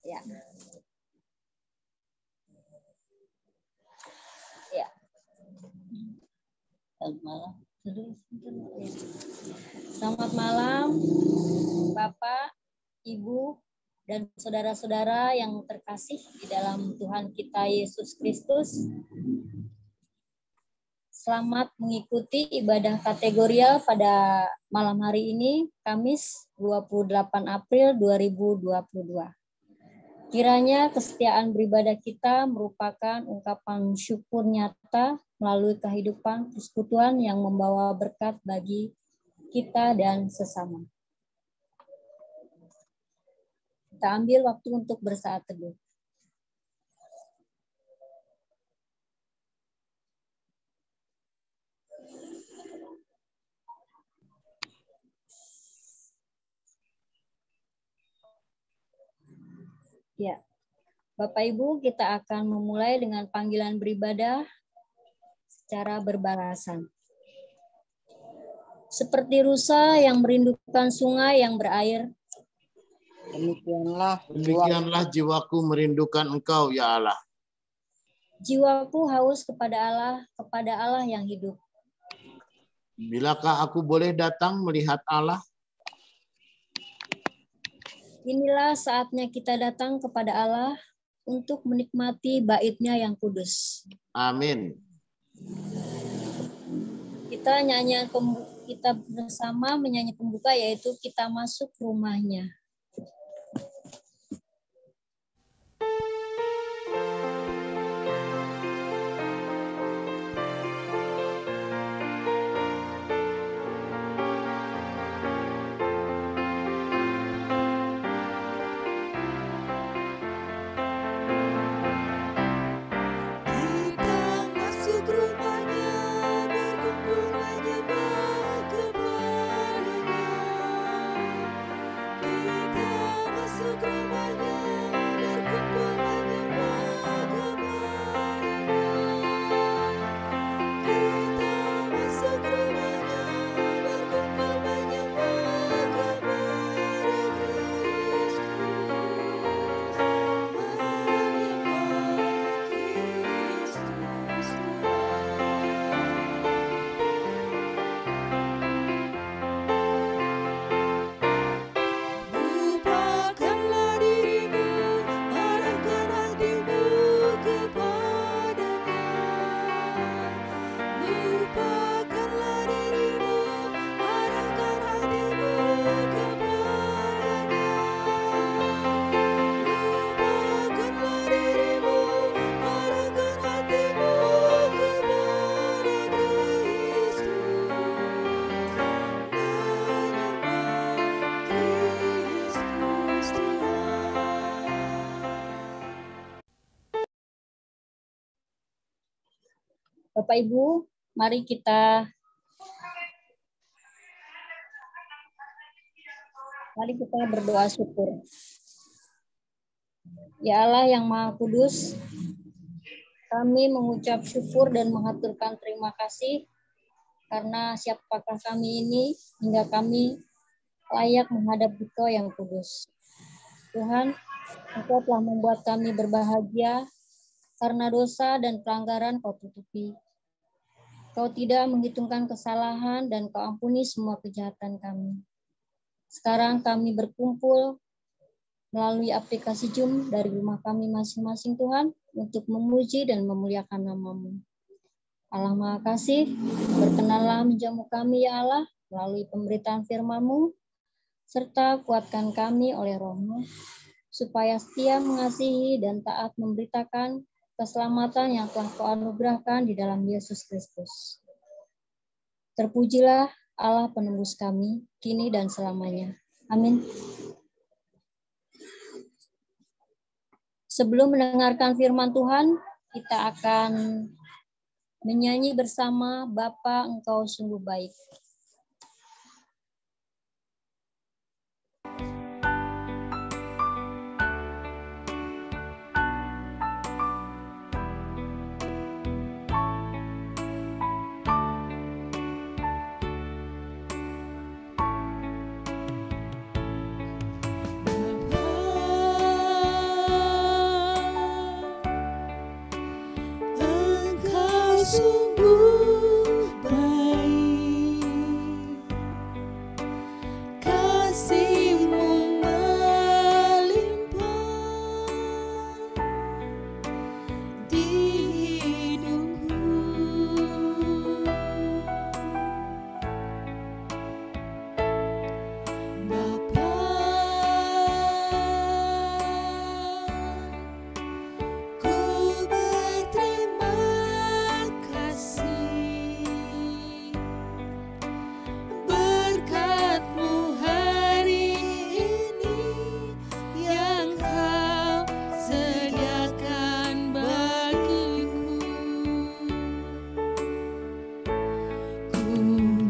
Ya. Ya. Selamat malam. Selamat malam, Bapak, Ibu, dan saudara-saudara yang terkasih di dalam Tuhan kita Yesus Kristus. Selamat mengikuti ibadah kategorial pada malam hari ini, Kamis 28 April 2022. Kiranya kesetiaan beribadah kita merupakan ungkapan syukur nyata melalui kehidupan persekutuan yang membawa berkat bagi kita dan sesama. Kita ambil waktu untuk bersaat teduh. Ya, Bapak Ibu, kita akan memulai dengan panggilan beribadah secara berbalasan. Seperti rusa yang merindukan sungai yang berair, demikianlah jiwaku merindukan Engkau, ya Allah. Jiwaku haus kepada Allah yang hidup. Bilakah aku boleh datang melihat Allah? Inilah saatnya kita datang kepada Allah untuk menikmati bait-Nya yang kudus. Amin. Kita bersama menyanyi pembuka, yaitu Kita Masuk Rumah-Nya. Bapak Ibu, mari kita berdoa syukur. Ya Allah yang Maha Kudus, kami mengucap syukur dan mengaturkan terima kasih karena siapakah kami ini hingga kami layak menghadap Engkau yang kudus. Tuhan, Engkau telah membuat kami berbahagia karena dosa dan pelanggaran Kau tutupi. Kau tidak menghitungkan kesalahan dan Kau ampuni semua kejahatan kami. Sekarang kami berkumpul melalui aplikasi Zoom dari rumah kami masing-masing, Tuhan, untuk memuji dan memuliakan nama-Mu. Allah Maha Kasih, berkenanlah menjamu kami, ya Allah, melalui pemberitaan firman-Mu, serta kuatkan kami oleh Roh-Mu, supaya setia mengasihi dan taat memberitakan keselamatan yang telah Kau anugerahkan di dalam Yesus Kristus. Terpujilah Allah penembus kami, kini dan selamanya. Amin. Sebelum mendengarkan firman Tuhan, kita akan menyanyi bersama Bapa Engkau Sungguh Baik. sungguh baik, kasih-Mu melimpah di hidupku. Bapa, ku berterima kasih, berkat-Mu hari ini yang Kau sediakan bagiku. Ku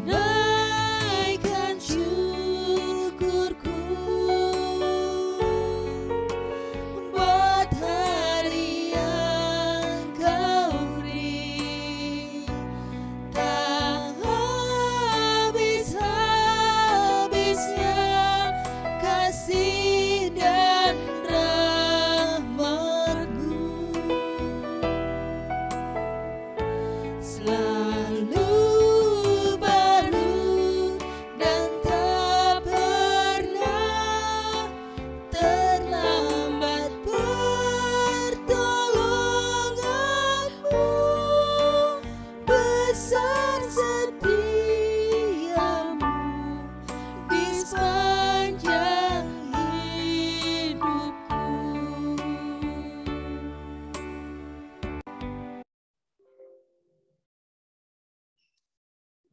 naikkan syukurku buat hari yang Kau beri, tak habis-habisnya kasih dan rahmat-Mu. Selalu baru dan tak pernah terlambat pertolongan-Mu. Besar setia-Mu di sepanjang hidupku.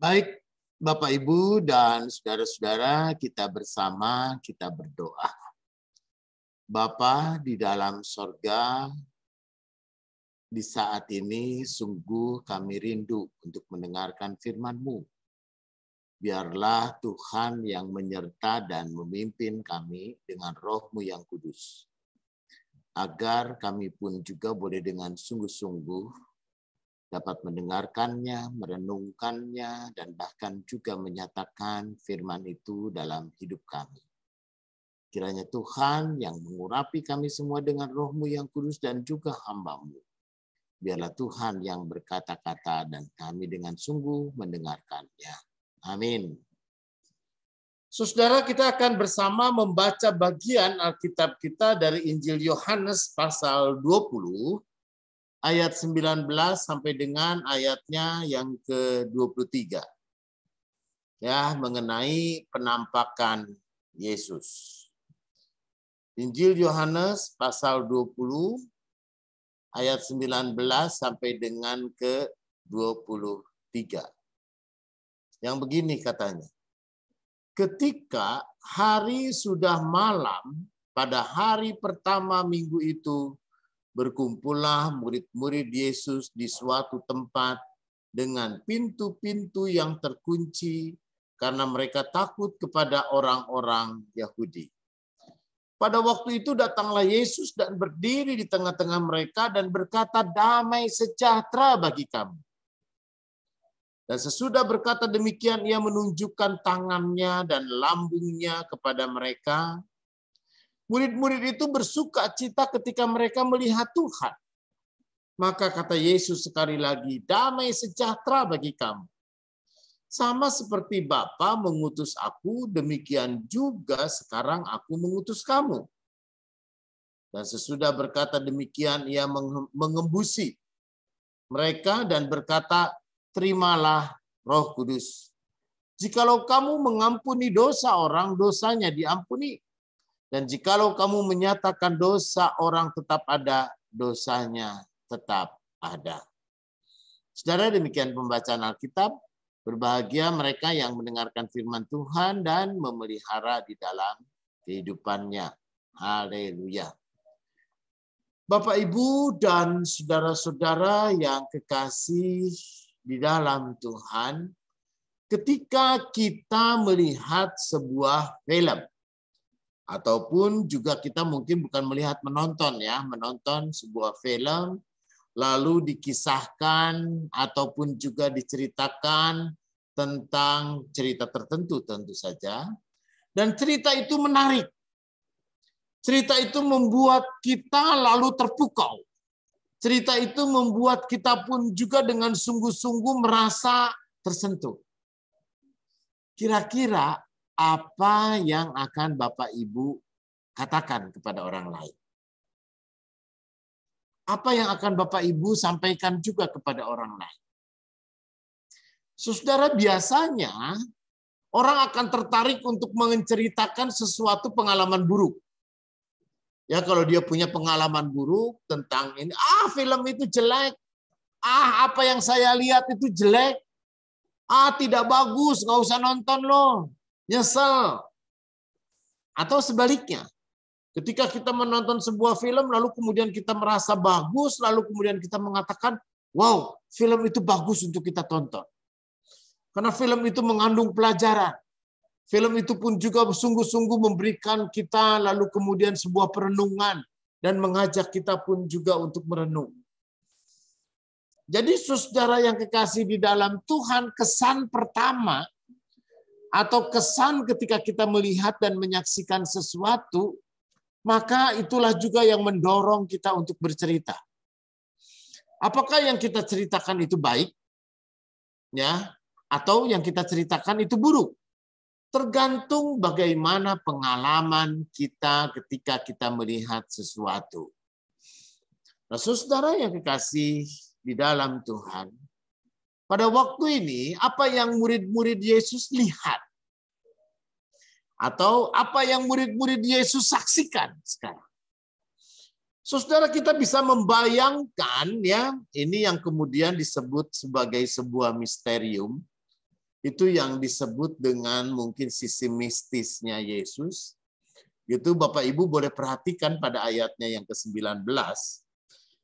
Baik, Bapak, Ibu, dan saudara-saudara, kita bersama, kita berdoa. Bapa di dalam sorga, di saat ini sungguh kami rindu untuk mendengarkan firman-Mu. Biarlah Tuhan yang menyerta dan memimpin kami dengan Roh-Mu yang kudus. Agar kami pun juga boleh dengan sungguh-sungguh dapat mendengarkannya, merenungkannya, dan bahkan juga menyatakan firman itu dalam hidup kami. Kiranya Tuhan yang mengurapi kami semua dengan Roh-Mu yang kudus dan juga hamba-Mu. Biarlah Tuhan yang berkata-kata dan kami dengan sungguh mendengarkannya. Amin. Saudara, kita akan bersama membaca bagian Alkitab kita dari Injil Yohanes pasal 20, ayat 19 sampai dengan ayatnya yang ke-23. Ya, mengenai penampakan Yesus. Injil Yohanes pasal 20 ayat 19 sampai dengan ke-23. Yang begini katanya. Ketika hari sudah malam pada hari pertama minggu itu, berkumpullah murid-murid Yesus di suatu tempat dengan pintu-pintu yang terkunci karena mereka takut kepada orang-orang Yahudi. Pada waktu itu datanglah Yesus dan berdiri di tengah-tengah mereka dan berkata, "Damai sejahtera bagi kamu." Dan sesudah berkata demikian, ia menunjukkan tangannya dan lambungnya kepada mereka. Murid-murid itu bersuka cita ketika mereka melihat Tuhan. Maka kata Yesus sekali lagi, "Damai sejahtera bagi kamu. Sama seperti Bapa mengutus aku, demikian juga sekarang aku mengutus kamu." Dan sesudah berkata demikian, ia mengembusi mereka dan berkata, "Terimalah Roh Kudus. Jikalau kamu mengampuni dosa orang, dosanya diampuni. Dan jikalau kamu menyatakan dosa orang, tetap ada, dosanya tetap ada." Saudara, demikian pembacaan Alkitab. Berbahagia mereka yang mendengarkan firman Tuhan dan memelihara di dalam kehidupannya. Haleluya. Bapak, Ibu, dan saudara-saudara yang kekasih di dalam Tuhan, ketika kita melihat sebuah film, ataupun juga kita mungkin bukan melihat, menonton ya, menonton sebuah film, lalu dikisahkan ataupun juga diceritakan tentang cerita tertentu tentu saja. Dan cerita itu menarik. Cerita itu membuat kita lalu terpukau. cerita itu membuat kita pun juga dengan sungguh-sungguh merasa tersentuh. Kira-kira apa yang akan Bapak Ibu katakan kepada orang lain? Apa yang akan Bapak Ibu sampaikan juga kepada orang lain? Saudara, biasanya orang akan tertarik untuk menceritakan sesuatu pengalaman buruk. Ya, kalau dia punya pengalaman buruk tentang ini, film itu jelek. Apa yang saya lihat itu jelek. Tidak bagus, nggak usah nonton loh. Nyesel. Atau sebaliknya. Ketika kita menonton sebuah film, lalu kemudian kita merasa bagus, lalu kemudian kita mengatakan, wow, film itu bagus untuk kita tonton. Karena film itu mengandung pelajaran. Film itu pun juga sungguh-sungguh memberikan kita lalu kemudian sebuah perenungan dan mengajak kita pun juga untuk merenung. Jadi saudara yang kekasih di dalam Tuhan, kesan pertama atau kesan ketika kita melihat dan menyaksikan sesuatu, maka itulah juga yang mendorong kita untuk bercerita. Apakah yang kita ceritakan itu baik? Ya, atau yang kita ceritakan itu buruk? Tergantung bagaimana pengalaman kita ketika kita melihat sesuatu. Nah, saudara yang kekasih di dalam Tuhan, pada waktu ini apa yang murid-murid Yesus lihat? Atau apa yang murid-murid Yesus saksikan sekarang? Saudara, kita bisa membayangkan ya, ini yang kemudian disebut sebagai sebuah misterium. Itu yang disebut dengan mungkin sisi mistisnya Yesus. Itu Bapak Ibu boleh perhatikan pada ayatnya yang ke-19.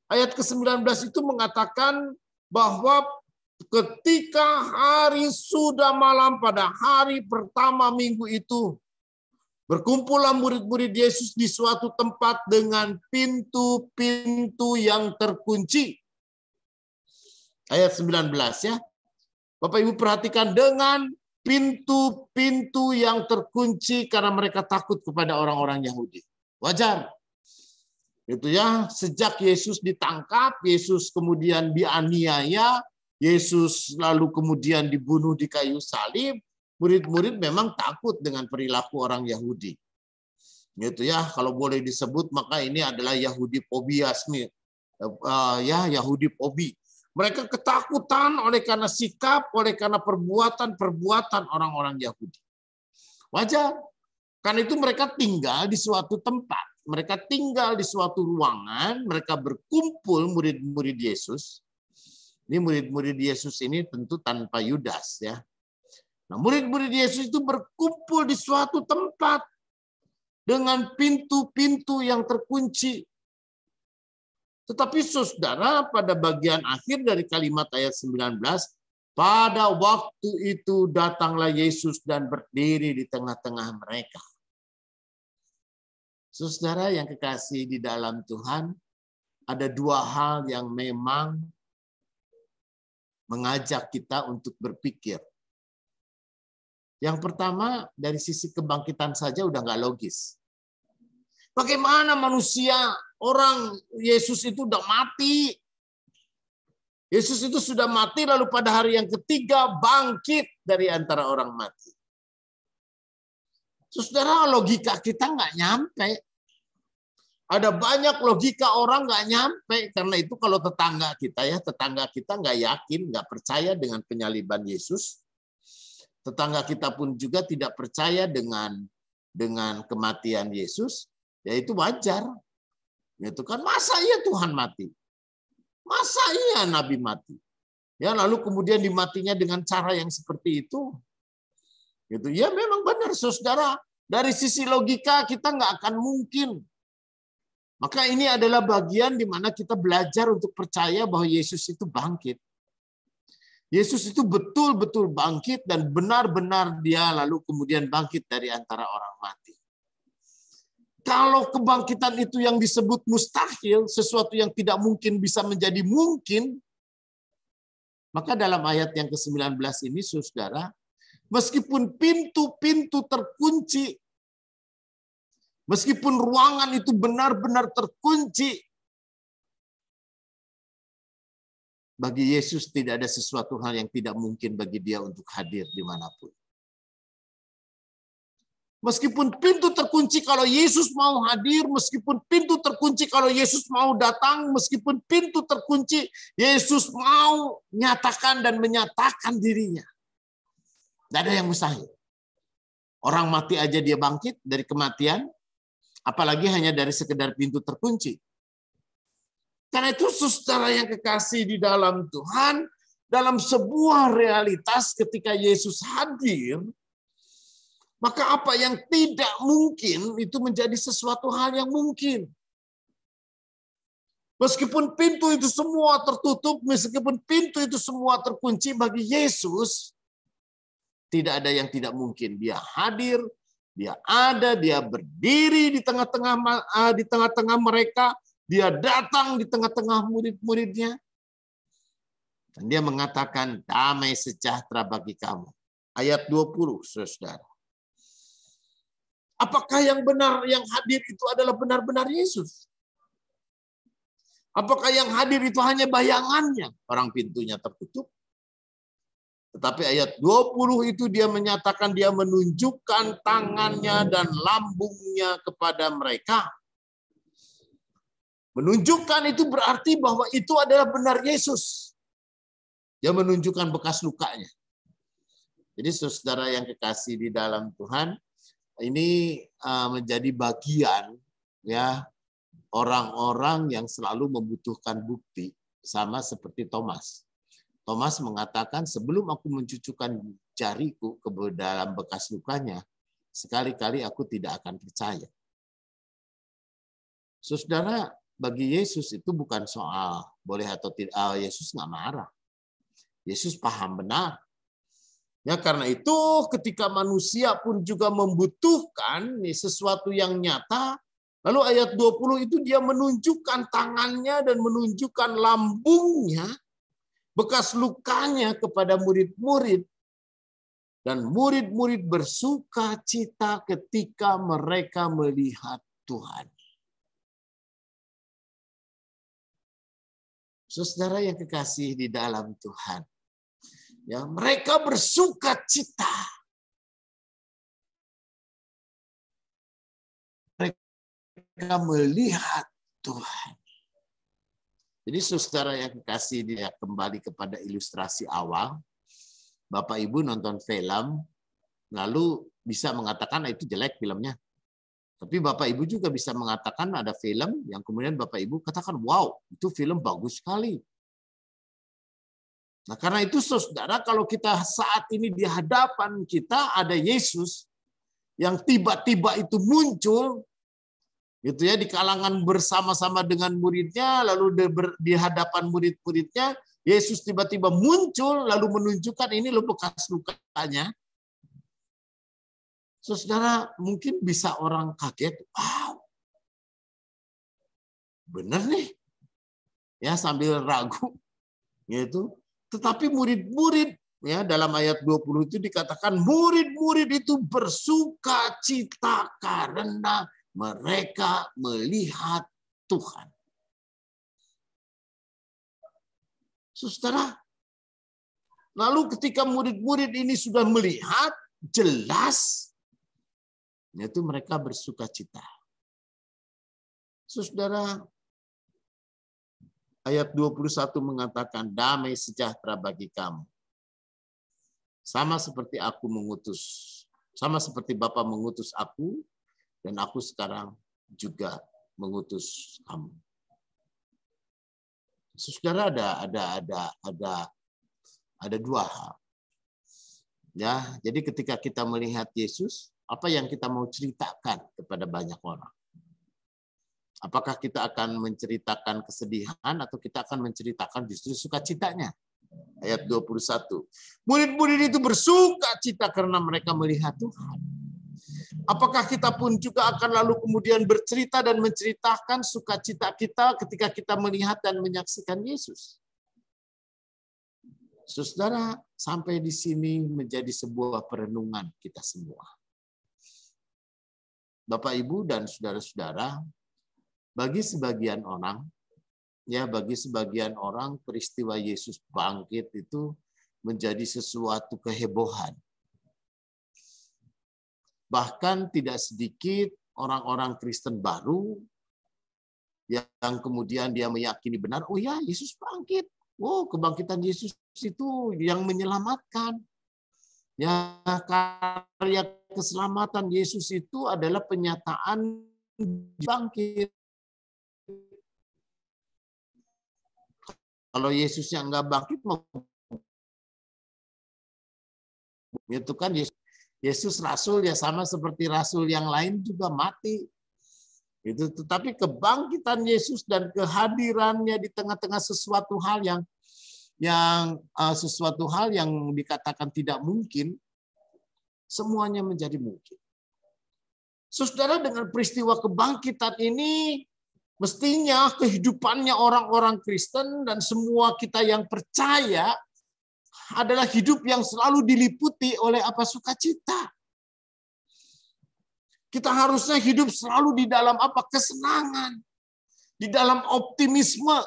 Ayat ke-19 itu mengatakan bahwa ketika hari sudah malam pada hari pertama minggu itu, berkumpullah murid-murid Yesus di suatu tempat dengan pintu-pintu yang terkunci. Ayat 19 ya. Bapak Ibu perhatikan, dengan pintu-pintu yang terkunci karena mereka takut kepada orang-orang Yahudi. Wajar. Itu ya, sejak Yesus ditangkap, Yesus kemudian dianiaya, Yesus lalu kemudian dibunuh di kayu salib, murid-murid memang takut dengan perilaku orang Yahudi. Gitu ya, kalau boleh disebut maka ini adalah Yahudi fobiasme. Ya, Yahudi fobi. Mereka ketakutan oleh karena sikap, oleh karena perbuatan-perbuatan orang-orang Yahudi. Wajar. Karena itu mereka tinggal di suatu tempat. Mereka tinggal di suatu ruangan. Mereka berkumpul murid-murid Yesus. Ini murid-murid Yesus ini tentu tanpa Yudas ya. Nah, murid-murid Yesus itu berkumpul di suatu tempat dengan pintu-pintu yang terkunci. Tetapi saudara, pada bagian akhir dari kalimat ayat 19, pada waktu itu datanglah Yesus dan berdiri di tengah-tengah mereka. Saudara yang kekasih di dalam Tuhan, ada dua hal yang memang mengajak kita untuk berpikir. Yang pertama, dari sisi kebangkitan saja udah nggak logis. Bagaimana manusia, orang Yesus itu udah mati. Yesus itu sudah mati, lalu pada hari yang ketiga bangkit dari antara orang mati. Saudara, logika kita nggak nyampe. Ada banyak logika orang nggak nyampe. Karena itu kalau tetangga kita nggak yakin, nggak percaya dengan penyaliban Yesus. Tetangga kita pun juga tidak percaya dengan kematian Yesus. Ya itu wajar. Itu kan masa iya Tuhan mati? Masa iya Nabi mati? Ya lalu kemudian dimatinya dengan cara yang seperti itu. Gitu. Ya memang benar saudara. Dari sisi logika kita nggak akan mungkin. Maka ini adalah bagian di mana kita belajar untuk percaya bahwa Yesus itu bangkit. Yesus itu betul-betul bangkit dan benar-benar dia lalu kemudian bangkit dari antara orang mati. Kalau kebangkitan itu yang disebut mustahil, sesuatu yang tidak mungkin bisa menjadi mungkin, maka dalam ayat yang ke-19 ini, saudara, meskipun pintu-pintu terkunci, meskipun ruangan itu benar-benar terkunci, Bagi Yesus tidak ada sesuatu hal yang tidak mungkin bagi dia untuk hadir dimanapun. Meskipun pintu terkunci kalau Yesus mau hadir, meskipun pintu terkunci kalau Yesus mau datang, meskipun pintu terkunci, Yesus mau nyatakan dan menyatakan dirinya. Tidak ada yang mustahil. Orang mati aja dia bangkit dari kematian, apalagi hanya dari sekedar pintu terkunci. Karena itu saudara yang kekasih di dalam Tuhan, dalam sebuah realitas ketika Yesus hadir, maka apa yang tidak mungkin itu menjadi sesuatu hal yang mungkin. Meskipun pintu itu semua tertutup, meskipun pintu itu semua terkunci, bagi Yesus tidak ada yang tidak mungkin. Dia hadir, dia ada, dia berdiri di tengah-tengah mereka, dia datang di tengah-tengah murid-muridnya. Dan dia mengatakan, damai sejahtera bagi kamu. Ayat 20, saudara. Apakah yang benar, yang hadir itu adalah benar-benar Yesus? Apakah yang hadir itu hanya bayangannya? Orang pintunya tertutup. Tetapi ayat 20 itu dia menyatakan, dia menunjukkan tangannya dan lambungnya kepada mereka. Menunjukkan itu berarti bahwa itu adalah benar Yesus. Dia menunjukkan bekas lukanya. Jadi saudara yang kekasih di dalam Tuhan, ini menjadi bagian ya orang-orang yang selalu membutuhkan bukti, sama seperti Thomas. Thomas mengatakan, sebelum aku mencucukkan jariku ke dalam bekas lukanya, sekali-kali aku tidak akan percaya. Saudara, bagi Yesus itu bukan soal boleh atau tidak. Yesus nggak marah. Yesus paham benar. Ya, karena itu ketika manusia pun juga membutuhkan sesuatu yang nyata, lalu ayat 20 itu dia menunjukkan tangannya dan menunjukkan lambungnya, bekas lukanya kepada murid-murid. Dan murid-murid bersuka cita ketika mereka melihat Tuhan. Saudara yang kekasih di dalam Tuhan, ya, mereka bersuka cita. Mereka melihat Tuhan. Jadi saudara yang kekasih, dia kembali kepada ilustrasi awal. Bapak Ibu nonton film, lalu bisa mengatakan itu jelek filmnya. Tapi Bapak Ibu juga bisa mengatakan ada film yang kemudian Bapak Ibu katakan, wow, itu film bagus sekali. Nah, karena itu saudara, kalau kita saat ini di hadapan kita ada Yesus yang tiba-tiba itu muncul, gitu ya, di kalangan bersama-sama dengan muridnya, lalu di hadapan murid-muridnya, Yesus tiba-tiba muncul, lalu menunjukkan ini loh bekas lukanya. Saudara, mungkin bisa orang kaget, wow, benar nih, ya, sambil ragu, gitu. Tetapi murid-murid, ya, dalam ayat 20 itu dikatakan murid-murid itu bersuka cita karena mereka melihat Tuhan. Saudara, lalu ketika murid-murid ini sudah melihat jelas, yaitu mereka bersuka cita. Saudara, ayat 21 mengatakan, damai sejahtera bagi kamu. Sama seperti aku mengutus, sama seperti Bapa mengutus aku, dan aku sekarang juga mengutus kamu. Saudara, ada dua hal. Ya, jadi ketika kita melihat Yesus, apa yang kita mau ceritakan kepada banyak orang? Apakah kita akan menceritakan kesedihan atau kita akan menceritakan justru sukacitanya? Ayat 21. Murid-murid itu bersuka cita karena mereka melihat Tuhan. Apakah kita pun juga akan lalu kemudian bercerita dan menceritakan sukacita kita ketika kita melihat dan menyaksikan Yesus? Saudara, sampai di sini menjadi sebuah perenungan kita semua. Bapak, Ibu, dan saudara-saudara, bagi sebagian orang, ya bagi sebagian orang peristiwa Yesus bangkit itu menjadi sesuatu kehebohan. Bahkan tidak sedikit orang-orang Kristen baru yang kemudian dia meyakini benar, oh ya Yesus bangkit. Oh, kebangkitan Yesus itu yang menyelamatkan. Ya, karya keselamatan Yesus itu adalah penyataan bangkit. Kalau Yesusnya enggak bangkit, itu kan Yesus rasul ya sama seperti rasul yang lain juga mati. Itu, tetapi kebangkitan Yesus dan kehadirannya di tengah-tengah sesuatu hal yang dikatakan tidak mungkin, semuanya menjadi mungkin. Saudara, dengan peristiwa kebangkitan ini, mestinya kehidupannya orang-orang Kristen dan semua kita yang percaya adalah hidup yang selalu diliputi oleh apa? Sukacita. Kita harusnya hidup selalu di dalam apa? Kesenangan. Di dalam optimisme.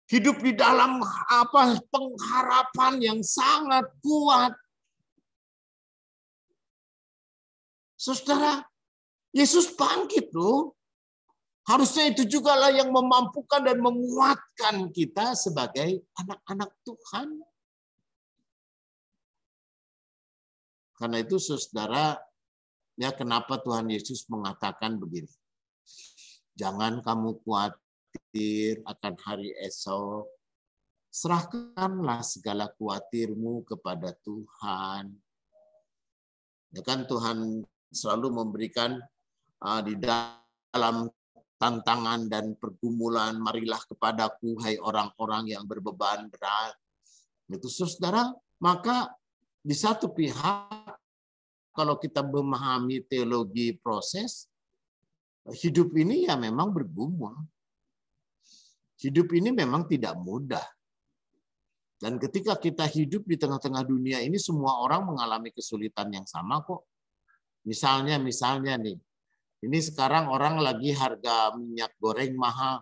Hidup di dalam apa? Pengharapan yang sangat kuat. Saudara, Yesus bangkit loh. Harusnya itu juga lah yang memampukan dan menguatkan kita sebagai anak-anak Tuhan. Karena itu saudara, ya kenapa Tuhan Yesus mengatakan begini. Jangan kamu khawatir akan hari esok. Serahkanlah segala khawatirmu kepada Tuhan. Ya kan Tuhan selalu memberikan di dalam tantangan dan pergumulan, marilah kepadaku, hai orang-orang yang berbeban berat. Itu saudara, maka di satu pihak, kalau kita memahami teologi proses, hidup ini ya memang bergumul. Hidup ini memang tidak mudah. Dan ketika kita hidup di tengah-tengah dunia ini, semua orang mengalami kesulitan yang sama kok. Misalnya nih, ini sekarang orang lagi harga minyak goreng mahal.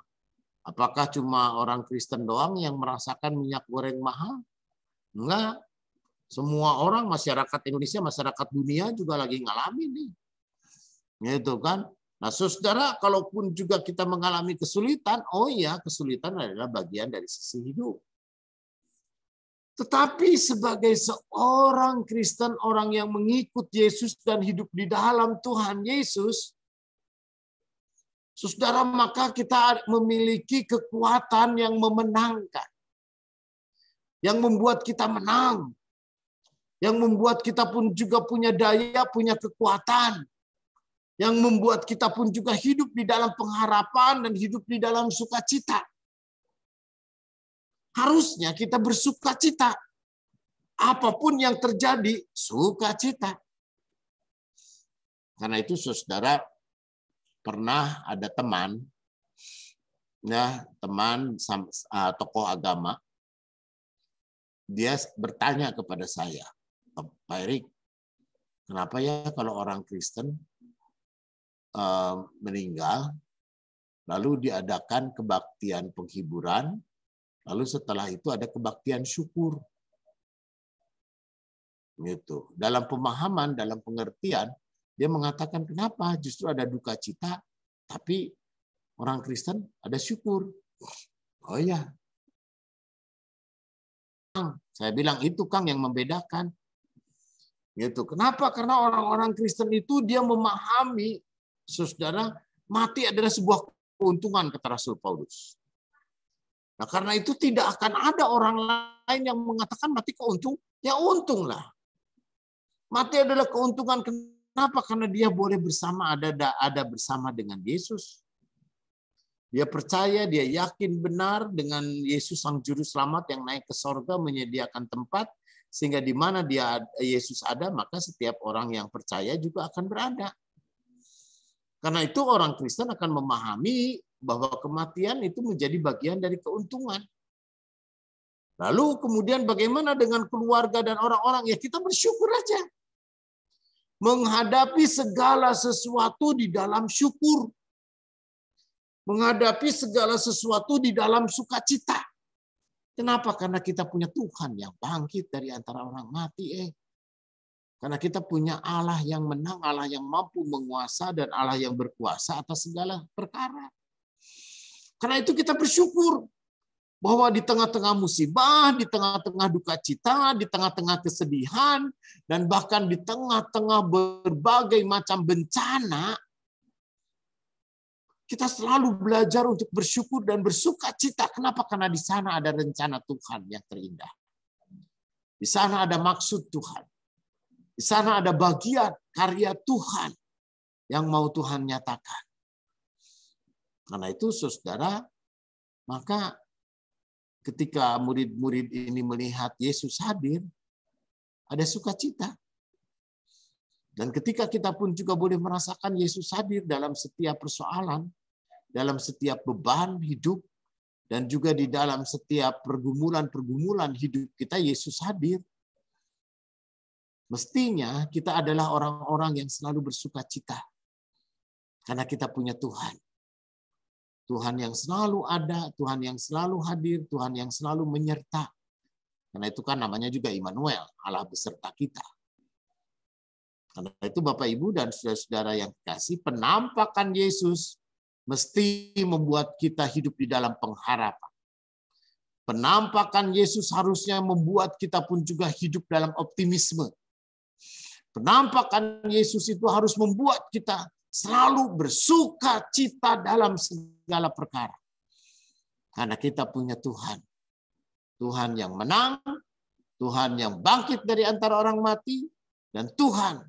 Apakah cuma orang Kristen doang yang merasakan minyak goreng mahal? Enggak. Semua orang, masyarakat Indonesia, masyarakat dunia juga lagi ngalamin nih. Gitu kan? Nah, saudara, kalaupun juga kita mengalami kesulitan, oh ya, kesulitan adalah bagian dari sisi hidup. Tetapi sebagai seorang Kristen, orang yang mengikut Yesus dan hidup di dalam Tuhan Yesus, saudara, maka kita memiliki kekuatan yang memenangkan. Yang membuat kita menang. Yang membuat kita pun juga punya daya, punya kekuatan. Yang membuat kita pun juga hidup di dalam pengharapan dan hidup di dalam sukacita. Harusnya kita bersukacita. Apapun yang terjadi, sukacita. Karena itu saudara, pernah ada teman, tokoh agama, dia bertanya kepada saya, Pak Erik, kenapa ya kalau orang Kristen meninggal, lalu diadakan kebaktian penghiburan, lalu setelah itu ada kebaktian syukur. Gitu. Dalam pemahaman, dalam pengertian, dia mengatakan kenapa justru ada duka cita, tapi orang Kristen ada syukur. Oh ya. Saya bilang itu Kang yang membedakan. Gitu. Kenapa? Karena orang-orang Kristen itu dia memahami, saudara, mati adalah sebuah keuntungan, kata Rasul Paulus. Nah, karena itu tidak akan ada orang lain yang mengatakan mati keuntung. Ya untunglah. Mati adalah keuntungan. Kenapa? Karena dia boleh bersama, ada bersama dengan Yesus. Dia percaya, dia yakin benar dengan Yesus Sang Juru Selamat yang naik ke sorga menyediakan tempat, sehingga di mana Yesus ada, maka setiap orang yang percaya juga akan berada. Karena itu orang Kristen akan memahami bahwa kematian itu menjadi bagian dari keuntungan. Lalu kemudian bagaimana dengan keluarga dan orang-orang? Ya kita bersyukur aja. Menghadapi segala sesuatu di dalam syukur. menghadapi segala sesuatu di dalam sukacita. Kenapa? Karena kita punya Tuhan yang bangkit dari antara orang mati. Karena kita punya Allah yang menang, Allah yang mampu menguasa, dan Allah yang berkuasa atas segala perkara. Karena itu kita bersyukur bahwa di tengah-tengah musibah, di tengah-tengah duka cita, di tengah-tengah kesedihan, dan bahkan di tengah-tengah berbagai macam bencana, kita selalu belajar untuk bersyukur dan bersuka cita. Kenapa? Karena di sana ada rencana Tuhan yang terindah. Di sana ada maksud Tuhan. Di sana ada bagian karya Tuhan yang mau Tuhan nyatakan. Karena itu, saudara, maka ketika murid-murid ini melihat Yesus hadir, ada sukacita. Dan ketika kita pun juga boleh merasakan Yesus hadir dalam setiap persoalan, dalam setiap beban hidup, dan juga di dalam setiap pergumulan-pergumulan hidup kita, Yesus hadir. Mestinya kita adalah orang-orang yang selalu bersukacita. Karena kita punya Tuhan. Tuhan yang selalu ada, Tuhan yang selalu hadir, Tuhan yang selalu menyerta. Karena itu kan namanya juga Immanuel, Allah beserta kita. Karena itu Bapak Ibu dan saudara-saudara yang kasih, penampakan Yesus mesti membuat kita hidup di dalam pengharapan. Penampakan Yesus harusnya membuat kita pun juga hidup dalam optimisme. Penampakan Yesus itu harus membuat kita selalu bersuka cita dalam segala perkara. Karena kita punya Tuhan. Tuhan yang menang, Tuhan yang bangkit dari antara orang mati, dan Tuhan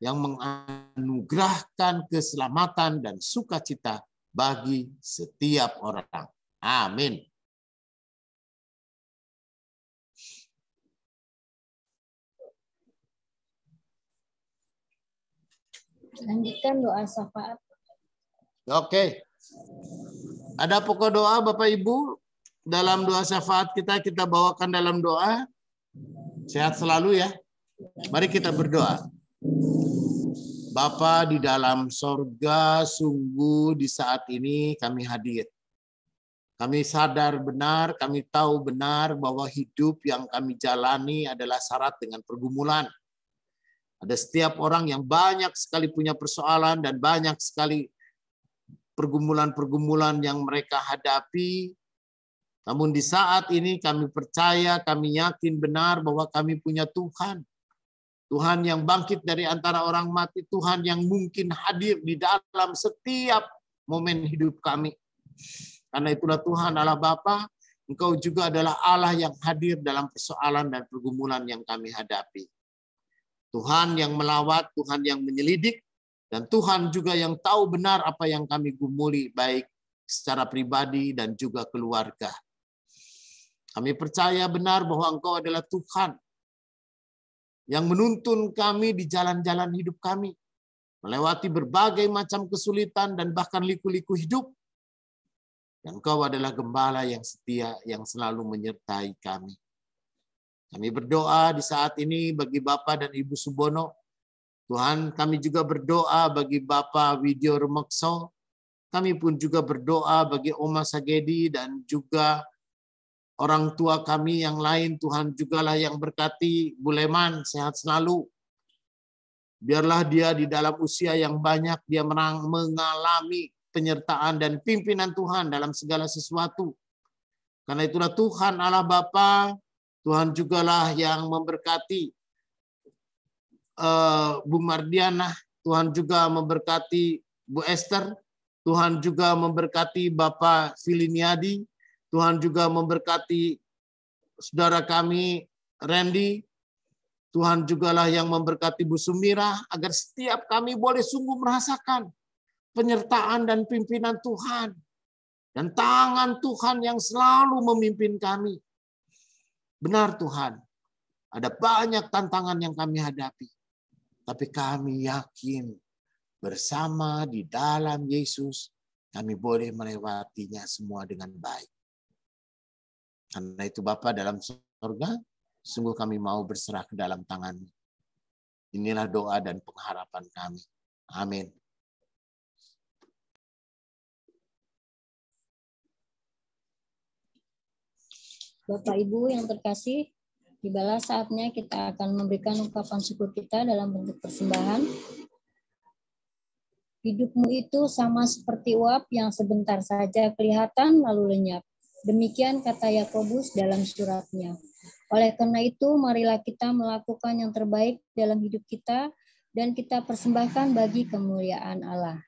yang menganugerahkan keselamatan dan sukacita bagi setiap orang. Amin. Lanjutkan doa syafaat. Oke. Ada pokok doa Bapak Ibu. Dalam doa syafaat kita bawakan dalam doa. Sehat selalu ya. Mari kita berdoa. Bapa di dalam sorga, sungguh di saat ini kami hadir. Kami sadar benar, kami tahu benar bahwa hidup yang kami jalani adalah syarat dengan pergumulan. Ada setiap orang yang banyak sekali punya persoalan dan banyak sekali pergumulan-pergumulan yang mereka hadapi. Namun di saat ini kami percaya, kami yakin benar bahwa kami punya Tuhan. Tuhan yang bangkit dari antara orang mati, Tuhan yang mungkin hadir di dalam setiap momen hidup kami. Karena itulah Tuhan Allah Bapa, Engkau juga adalah Allah yang hadir dalam persoalan dan pergumulan yang kami hadapi. Tuhan yang melawat, Tuhan yang menyelidik, dan Tuhan juga yang tahu benar apa yang kami gumuli, baik secara pribadi dan juga keluarga. Kami percaya benar bahwa Engkau adalah Tuhan yang menuntun kami di jalan-jalan hidup kami, melewati berbagai macam kesulitan dan bahkan liku-liku hidup. Dan Engkau adalah gembala yang setia, yang selalu menyertai kami. Kami berdoa di saat ini bagi Bapak dan Ibu Subono. Tuhan, kami juga berdoa bagi Bapak Widyo Remekso. Kami pun juga berdoa bagi Oma Sagedi dan juga orang tua kami yang lain. Tuhan jugalah yang berkati Buleman, sehat selalu. Biarlah dia di dalam usia yang banyak, dia mengalami penyertaan dan pimpinan Tuhan dalam segala sesuatu. Karena itulah Tuhan Allah Bapa, Tuhan jugalah yang memberkati Bu Mardiana, Tuhan juga memberkati Bu Esther, Tuhan juga memberkati Bapak Filiniadi, Tuhan juga memberkati saudara kami Randy, Tuhan jugalah yang memberkati Bu Sumira, agar setiap kami boleh sungguh merasakan penyertaan dan pimpinan Tuhan, dan tangan Tuhan yang selalu memimpin kami. Benar Tuhan, ada banyak tantangan yang kami hadapi. Tapi kami yakin bersama di dalam Yesus, kami boleh melewatinya semua dengan baik. Karena itu Bapa dalam surga, sungguh kami mau berserah ke dalam tangan-Mu. Inilah doa dan pengharapan kami. Amin. Bapak Ibu yang terkasih, tibalah saatnya kita akan memberikan ungkapan syukur kita dalam bentuk persembahan. Hidupmu itu sama seperti uap yang sebentar saja kelihatan lalu lenyap. Demikian kata Yakobus dalam suratnya. Oleh karena itu, marilah kita melakukan yang terbaik dalam hidup kita dan kita persembahkan bagi kemuliaan Allah.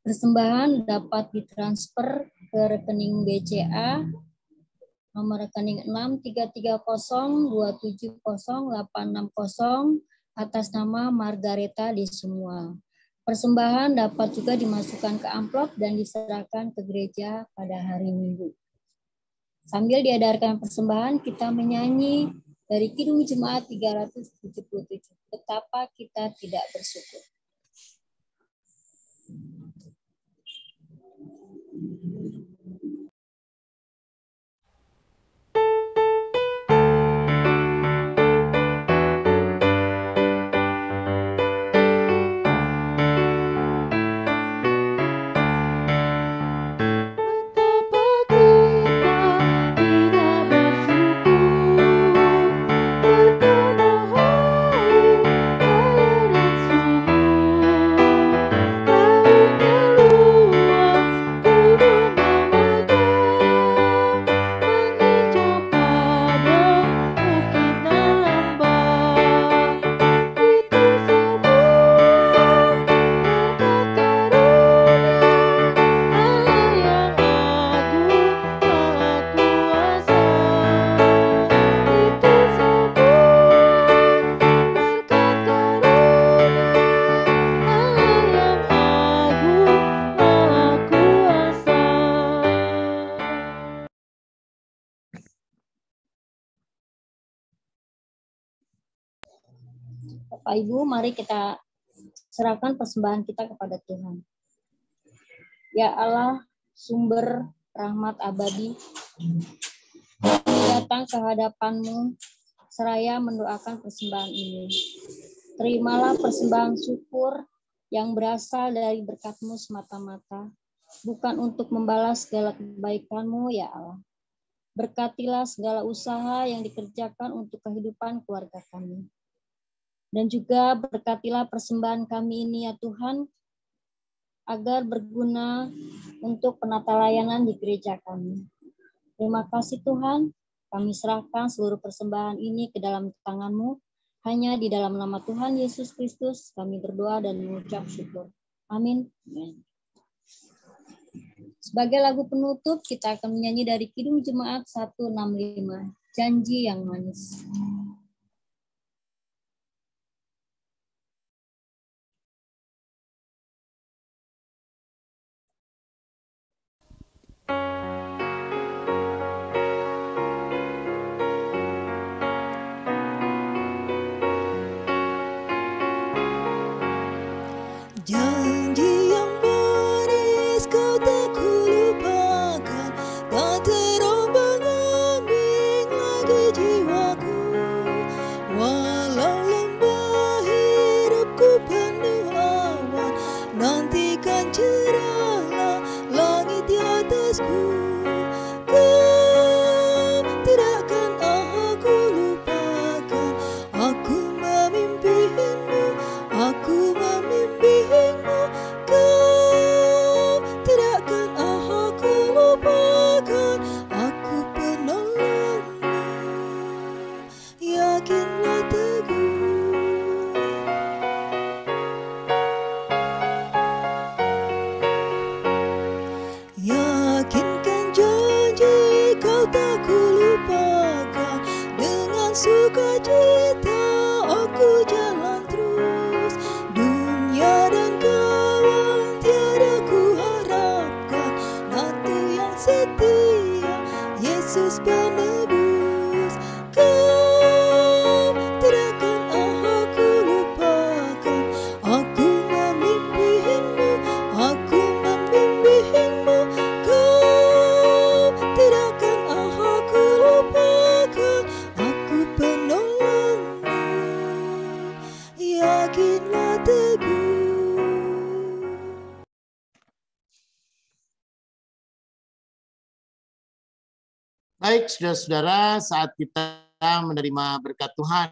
Persembahan dapat ditransfer ke rekening BCA nomor rekening 63302700860 atas nama Margareta di semua. Persembahan dapat juga dimasukkan ke amplop dan diserahkan ke gereja pada hari Minggu. Sambil diedarkan persembahan, kita menyanyi dari Kidung Jemaat 377, Betapa Kita Tidak Bersyukur. Bapak Ibu, mari kita serahkan persembahan kita kepada Tuhan. Ya Allah, sumber rahmat abadi, datang ke hadapan-Mu seraya mendoakan persembahan ini. Terimalah persembahan syukur yang berasal dari berkat-Mu semata-mata, bukan untuk membalas segala kebaikan-Mu, ya Allah. Berkatilah segala usaha yang dikerjakan untuk kehidupan keluarga kami. Dan juga berkatilah persembahan kami ini ya Tuhan, agar berguna untuk penata layanan di gereja kami. Terima kasih Tuhan, kami serahkan seluruh persembahan ini ke dalam tangan-Mu. Hanya di dalam nama Tuhan Yesus Kristus kami berdoa dan mengucap syukur. Amin. Sebagai lagu penutup, kita akan menyanyi dari Kidung Jemaat 165, Janji yang Manis. Janji yang manis kau tak kulupakan, tak terombang-ambing lagi jiwaku. Walau lembah hidupku penuh awan, nantikan cerahlah langit di atasku. Kau tidak akan aku lupakan, aku memimpimu, aku memimpimu. Kau tidak akan aku lupakan, aku penolongmu. Yakinlah teguh. Yakinkan janji kau tak kulupakan, dengan sukacita aku jalan terus. Dunia dan kawan tiada ku harapkan, Ratu yang setia, Yesus penebus. Kau tidak akan aku lupakan, aku memimpimu, aku membimbingmu. Kau tidak akan aku lupakan, aku penolongmu. Yakinlah teguh. Baik, saudara-saudara, saat kita menerima berkat Tuhan,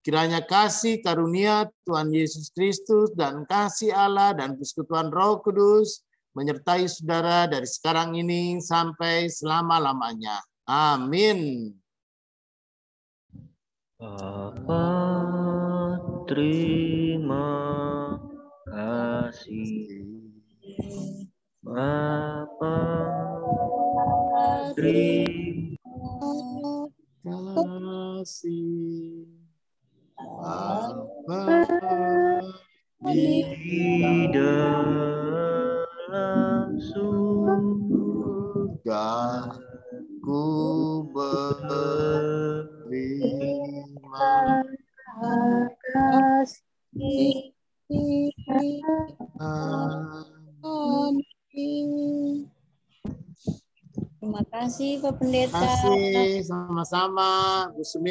kiranya kasih karunia Tuhan Yesus Kristus dan kasih Allah dan persekutuan Roh Kudus menyertai saudara dari sekarang ini sampai selama-lamanya. Amin. Bapa, terima kasih. Bapa, terima kasih. Bapa di dalam surga, ku berterima kasih. Terima kasih Pak Pendeta. Terima kasih, sama-sama Bu Sumi.